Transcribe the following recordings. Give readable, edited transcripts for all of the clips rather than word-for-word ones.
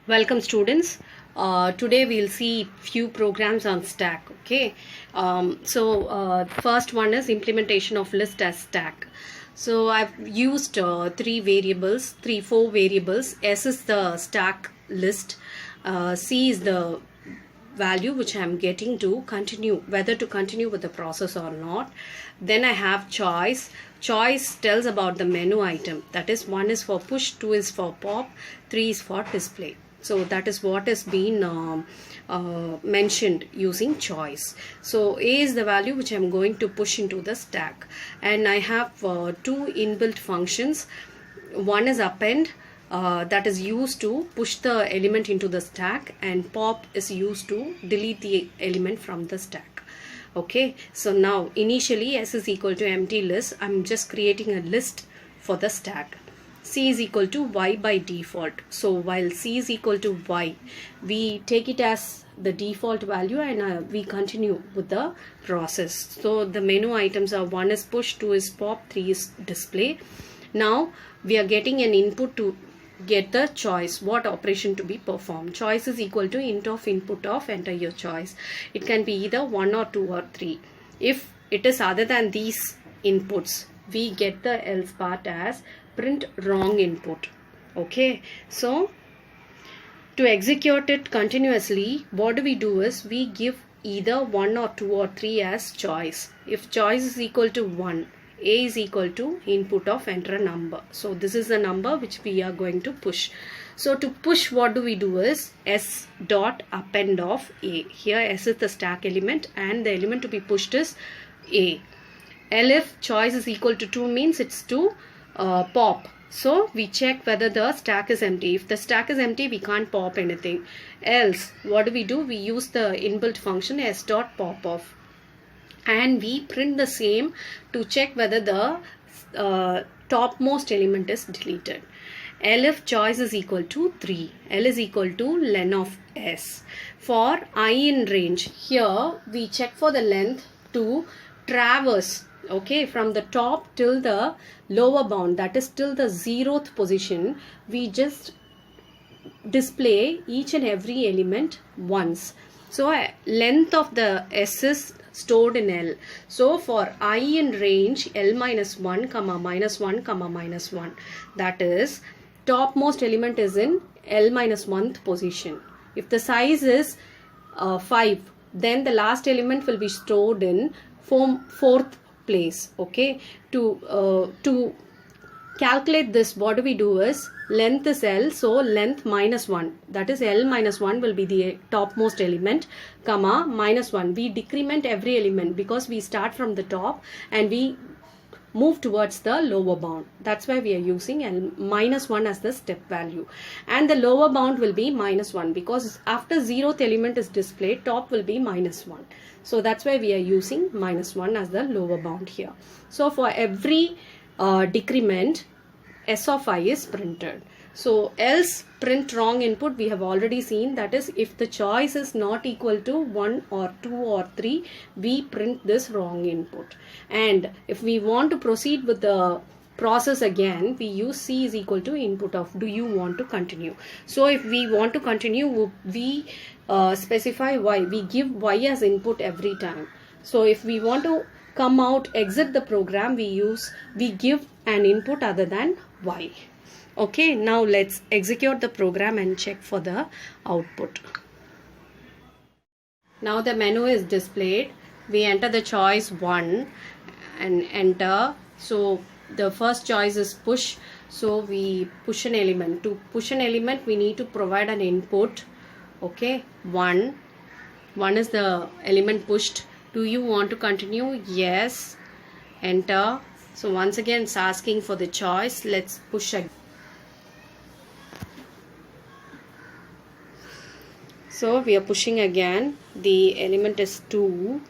Welcome students. Today we'll see few programs on stack. Okay. First one is implementation of list as stack. So I've used four variables. S is the stack list. C is the value which I'm getting to continue, whether to continue with the process or not. Then I have choice. Choice tells about the menu item. That is, 1 is for push, 2 is for pop, 3 is for display. So that is what has been mentioned using choice. So A is the value which I'm going to push into the stack, and I have two inbuilt functions. One is append, that is used to push the element into the stack, and pop is used to delete the element from the stack. Okay, so now initially S is equal to empty list. I'm just creating a list for the stack. C is equal to Y by default. So while C is equal to Y, we take it as the default value, and we continue with the process. So the menu items are 1 is push, 2 is pop, 3 is display. Now we are getting an input to get the choice, what operation to be performed. Choice is equal to int of input of enter your choice. It can be either 1 or 2 or 3. If it is other than these inputs, we get the else part as print wrong input. Okay, so to execute it continuously, what we do is we give either 1 or 2 or 3 as choice. If choice is equal to 1, A is equal to input of enter a number. So this is the number which we are going to push. So to push, what do we do is S dot append of A. Here S is the stack element, and the element to be pushed is A. If choice is equal to 2 means it's to pop. So we check whether the stack is empty. If the stack is empty, we can't pop anything. Else, what do? We use the inbuilt function S dot pop off, and we print the same to check whether the topmost element is deleted. If choice is equal to 3, L is equal to len of S. For I in range, here we check for the length to traverse, okay, from the top till the lower bound, that is till the 0th position. We just display each and every element once. So length of the S is stored in L. So for I in range, L minus 1 comma minus 1 comma minus 1, that is topmost element is in L minus 1th position. If the size is 5, then the last element will be stored in 4th place. Okay, to calculate this, what do is length is L, so length minus 1, that is L minus 1 will be the topmost element, comma minus 1. We decrement every element because we start from the top and we move towards the lower bound. That's why we are using L minus 1 as the step value, and the lower bound will be minus 1 because after 0th element is displayed, top will be minus 1. So that's why we are using minus 1 as the lower bound here. So for every decrement, S of I is printed. So else print wrong input, we have already seen, that is if the choice is not equal to 1 or 2 or 3, we print this wrong input. And if we want to proceed with the process again, we use C is equal to input of do you want to continue. So if we want to continue, we specify Y. We give Y as input every time. So if we want to come out, exit the program, we give an input other than Y. Okay, now let's execute the program and check for the output. Now the menu is displayed. We enter the choice 1 and enter. So the first choice is push. So we push an element. To push an element, we need to provide an input. Okay, 1 is the element pushed. Do you want to continue? Yes. Enter. So once again it's asking for the choice. Let's push again. So we are pushing again. The element is 2.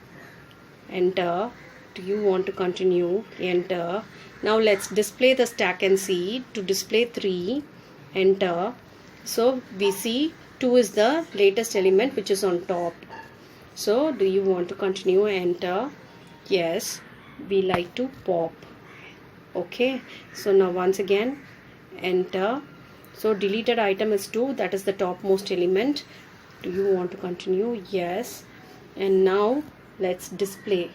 Enter. Do you want to continue? Enter. Now let's display the stack and see. To display 3, enter. So we see 2 is the latest element which is on top. So do you want to continue? Enter. Yes, we like to pop. Okay, so now once again enter. So deleted item is 2, that is the topmost element. Do you want to continue? Yes. And now let's display.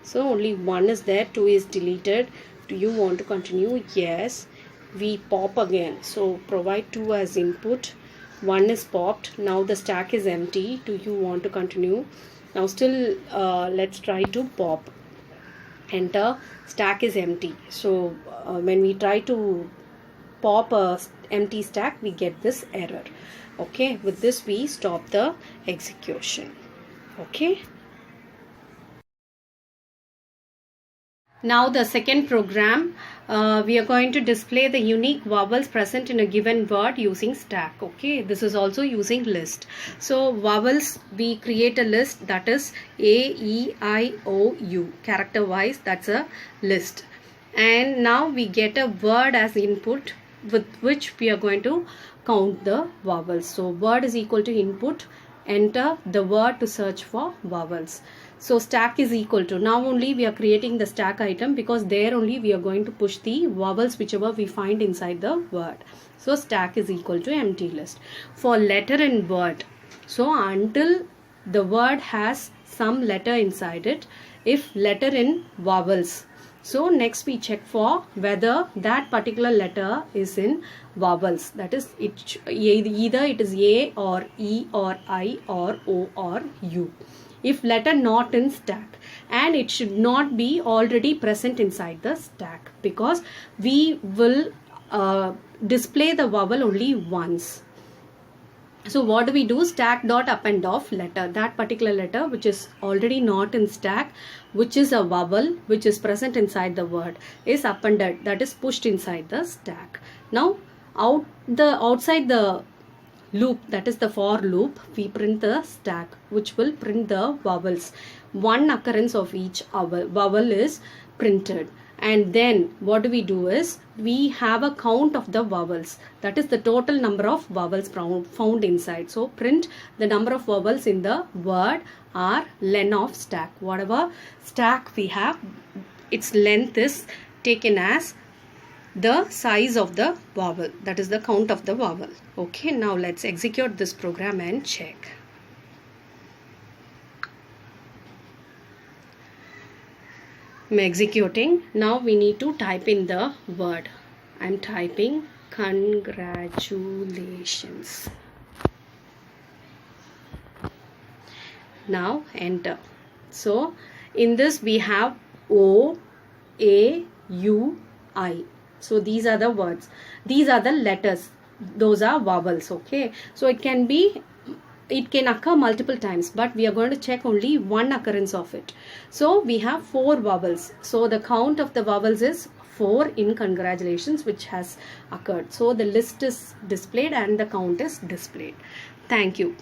So only 1 is there, 2 is deleted. Do you want to continue? Yes. We pop again. So provide 2 as input. 1 is popped. Now the stack is empty. Do you want to continue? Now still let's try to pop. Enter. Stack is empty. So when we try to pop a empty stack, we get this error. Okay, with this we stop the execution. Okay. Now the second program, we are going to display the unique vowels present in a given word using stack. Okay, this is also using list. So vowels, we create a list, that is A, E, I, O, U. Character wise, that's a list. And now we get a word as input, with which we are going to count the vowels. So word is equal to input, enter the word to search for vowels. So stack is equal to, now only we are creating the stack item, because there only we are going to push the vowels whichever we find inside the word. So stack is equal to empty list. For letter and word, so until the word has some letter inside it, if letter in vowels, so next we check for whether that particular letter is in vowels. That is, either it is A or E or I or O or U. If letter not in stack, and it should not be already present inside the stack, because we will display the vowel only once. So what do we do? Stack dot append of letter. That particular letter which is already not in stack, which is a vowel which is present inside the word, is appended, that is pushed inside the stack. Now outside the loop, that is the for loop, we print the stack which will print the vowels. One occurrence of each vowel is printed. And then what do we do is, we have a count of the vowels, that is the total number of vowels found inside. So print the number of vowels in the word or len of stack. Whatever stack we have, its length is taken as the size of the vowel, that is the count of the vowel. Okay, now let's execute this program and check. I'm executing. Now we need to type in the word. I'm typing congratulations. Now enter. So in this we have O, A, U, I. So these are the words. These are the letters. Those are vowels. Okay. So it can occur multiple times, but we are going to check only one occurrence of it. So we have 4 vowels. So the count of the vowels is 4 in congratulations, which has occurred. So the list is displayed and the count is displayed. Thank you.